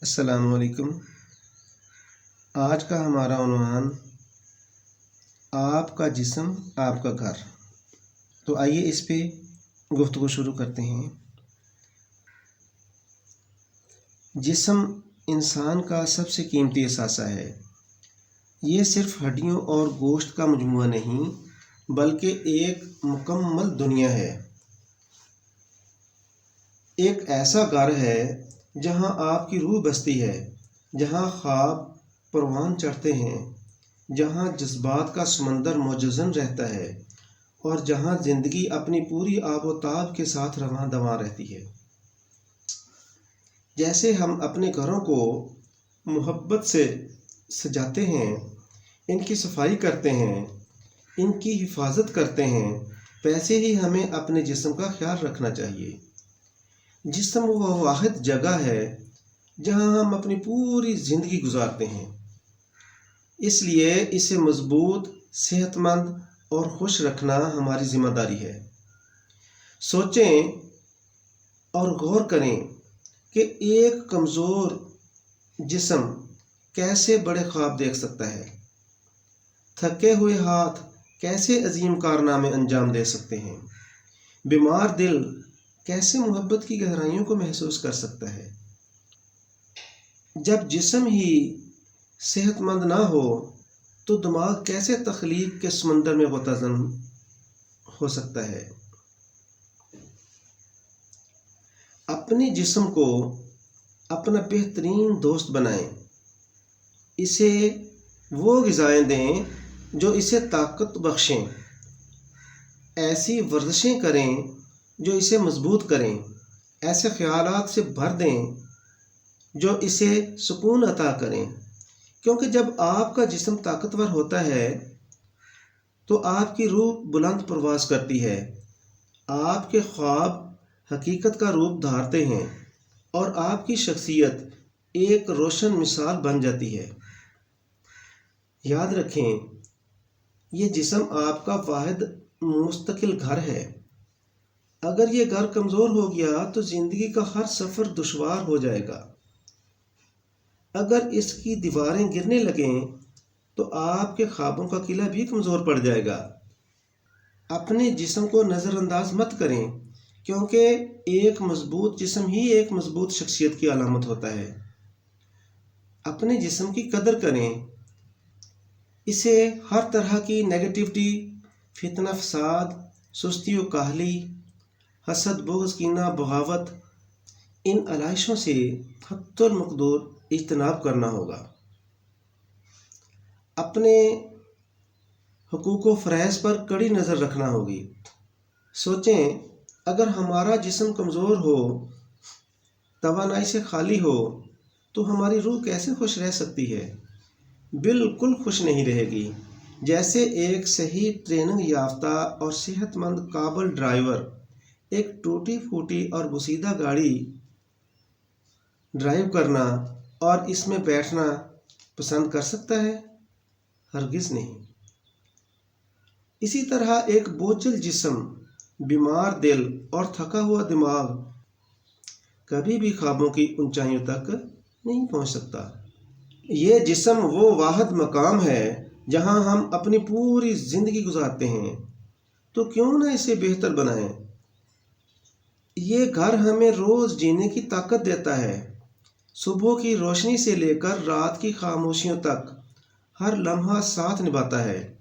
السلام علیکم۔ آج کا ہمارا عنوان آپ کا جسم آپ کا گھر۔ تو آئیے اس پہ گفتگو شروع کرتے ہیں۔ جسم انسان کا سب سے قیمتی اثاثہ ہے۔ یہ صرف ہڈیوں اور گوشت کا مجموعہ نہیں بلکہ ایک مکمل دنیا ہے، ایک ایسا گھر ہے جہاں آپ کی روح بستی ہے، جہاں خواب پروان چڑھتے ہیں، جہاں جذبات کا سمندر متوازن رہتا ہے اور جہاں زندگی اپنی پوری آب و تاب کے ساتھ رواں دواں رہتی ہے۔ جیسے ہم اپنے گھروں کو محبت سے سجاتے ہیں، ان کی صفائی کرتے ہیں، ان کی حفاظت کرتے ہیں، ویسے ہی ہمیں اپنے جسم کا خیال رکھنا چاہیے۔ جسم وہ واحد جگہ ہے جہاں ہم اپنی پوری زندگی گزارتے ہیں، اس لیے اسے مضبوط، صحت مند اور خوش رکھنا ہماری ذمہ داری ہے۔ سوچیں اور غور کریں کہ ایک کمزور جسم کیسے بڑے خواب دیکھ سکتا ہے، تھکے ہوئے ہاتھ کیسے عظیم کارنامے انجام دے سکتے ہیں، بیمار دل کیسے محبت کی گہرائیوں کو محسوس کر سکتا ہے۔ جب جسم ہی صحت مند نہ ہو تو دماغ کیسے تخلیق کے سمندر میں غوطہ ہو سکتا ہے۔ اپنے جسم کو اپنا بہترین دوست بنائیں، اسے وہ غذائیں دیں جو اسے طاقت بخشیں، ایسی ورزشیں کریں جو اسے مضبوط کریں، ایسے خیالات سے بھر دیں جو اسے سکون عطا کریں، کیونکہ جب آپ کا جسم طاقتور ہوتا ہے تو آپ کی روح بلند پرواز کرتی ہے، آپ کے خواب حقیقت کا روپ دھارتے ہیں اور آپ کی شخصیت ایک روشن مثال بن جاتی ہے۔ یاد رکھیں، یہ جسم آپ کا واحد مستقل گھر ہے۔ اگر یہ گھر کمزور ہو گیا تو زندگی کا ہر سفر دشوار ہو جائے گا۔ اگر اس کی دیواریں گرنے لگیں تو آپ کے خوابوں کا قلعہ بھی کمزور پڑ جائے گا۔ اپنے جسم کو نظر انداز مت کریں، کیونکہ ایک مضبوط جسم ہی ایک مضبوط شخصیت کی علامت ہوتا ہے۔ اپنے جسم کی قدر کریں، اسے ہر طرح کی نیگیٹیوٹی، فتنہ فساد، سستی و کاہلی، حسد، بغض، کینہ، بغاوت، ان علائشوں سے حد المقدور اجتناب کرنا ہوگا۔ اپنے حقوق و فرائض پر کڑی نظر رکھنا ہوگی۔ سوچیں، اگر ہمارا جسم کمزور ہو، توانائی سے خالی ہو تو ہماری روح کیسے خوش رہ سکتی ہے؟ بالکل خوش نہیں رہے گی۔ جیسے ایک صحیح ٹریننگ یافتہ اور صحت مند قابل ڈرائیور ایک ٹوٹی پھوٹی اور بوسیدہ گاڑی ڈرائیو کرنا اور اس میں بیٹھنا پسند کر سکتا ہے؟ ہرگز نہیں۔ اسی طرح ایک بوجھل جسم، بیمار دل اور تھکا ہوا دماغ کبھی بھی خوابوں کی اونچائیوں تک نہیں پہنچ سکتا۔ یہ جسم وہ واحد مقام ہے جہاں ہم اپنی پوری زندگی گزارتے ہیں، تو کیوں نہ اسے بہتر بنائیں۔ یہ گھر ہمیں روز جینے کی طاقت دیتا ہے، صبح کی روشنی سے لے کر رات کی خاموشیوں تک ہر لمحہ ساتھ نبھاتا ہے۔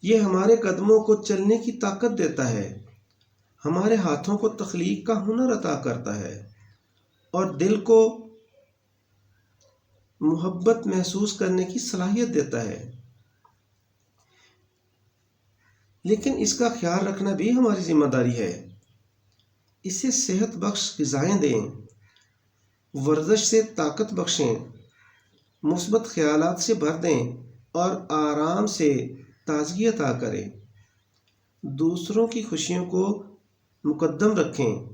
یہ ہمارے قدموں کو چلنے کی طاقت دیتا ہے، ہمارے ہاتھوں کو تخلیق کا ہنر عطا کرتا ہے اور دل کو محبت محسوس کرنے کی صلاحیت دیتا ہے۔ لیکن اس کا خیال رکھنا بھی ہماری ذمہ داری ہے۔ اسے صحت بخش غذائیں دیں، ورزش سے طاقت بخشیں، مثبت خیالات سے بھر دیں اور آرام سے تازگی عطا کریں۔ دوسروں کی خوشیوں کو مقدم رکھیں۔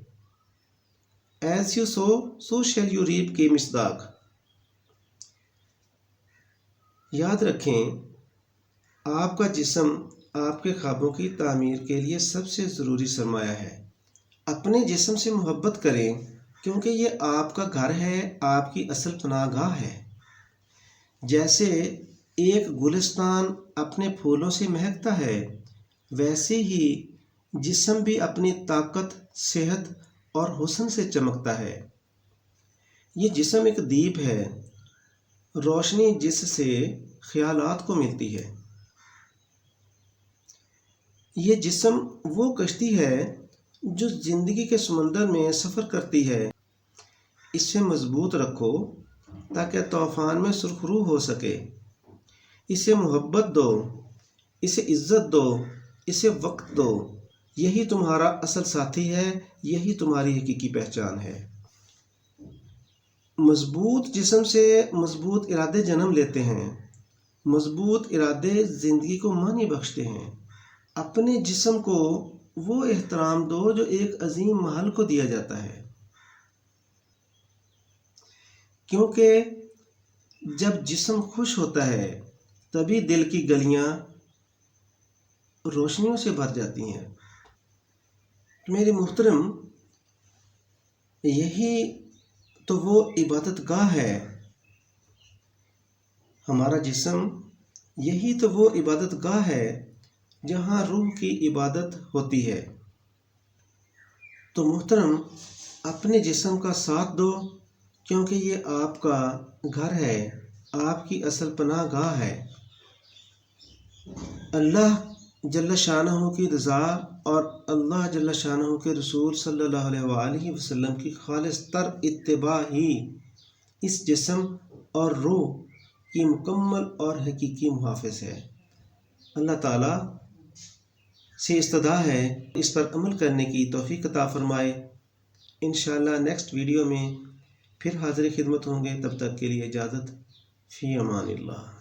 As you sow, so shall you reap کے مصداق۔ یاد رکھیں، آپ کا جسم آپ کے خوابوں کی تعمیر کے لیے سب سے ضروری سرمایہ ہے۔ اپنے جسم سے محبت کریں، کیونکہ یہ آپ کا گھر ہے، آپ کی اصل پناہ گاہ ہے۔ جیسے ایک گلستان اپنے پھولوں سے مہکتا ہے، ویسے ہی جسم بھی اپنی طاقت، صحت اور حسن سے چمکتا ہے۔ یہ جسم ایک دیپ ہے، روشنی جس سے خیالات کو ملتی ہے۔ یہ جسم وہ کشتی ہے جو زندگی کے سمندر میں سفر کرتی ہے۔ اسے مضبوط رکھو تاکہ طوفان میں سرخرو ہو سکے۔ اسے محبت دو، اسے عزت دو، اسے وقت دو۔ یہی تمہارا اصل ساتھی ہے، یہی تمہاری حقیقی پہچان ہے۔ مضبوط جسم سے مضبوط ارادے جنم لیتے ہیں۔ مضبوط ارادے زندگی کو معنی بخشتے ہیں۔ اپنے جسم کو وہ احترام دو جو ایک عظیم محل کو دیا جاتا ہے، کیونکہ جب جسم خوش ہوتا ہے تبھی دل کی گلیاں روشنیوں سے بھر جاتی ہیں۔ میرے محترم، یہی تو وہ عبادت گاہ ہے، ہمارا جسم یہی تو وہ عبادت گاہ ہے جہاں روح کی عبادت ہوتی ہے۔ تو محترم، اپنے جسم کا ساتھ دو، کیونکہ یہ آپ کا گھر ہے، آپ کی اصل پناہ گاہ ہے۔ اللہ جل شانہ کی رضا اور اللہ جل شانہ کے رسول صلی اللہ علیہ وآلہ وسلم کی خالص تر اتباع ہی اس جسم اور روح کی مکمل اور حقیقی محافظ ہے۔ اللہ تعالیٰ سے استدعا ہے اس پر عمل کرنے کی توفیق عطا فرمائے۔ انشاءاللہ نیکسٹ ویڈیو میں پھر حاضر خدمت ہوں گے، تب تک کے لیے اجازت، فی امان اللہ۔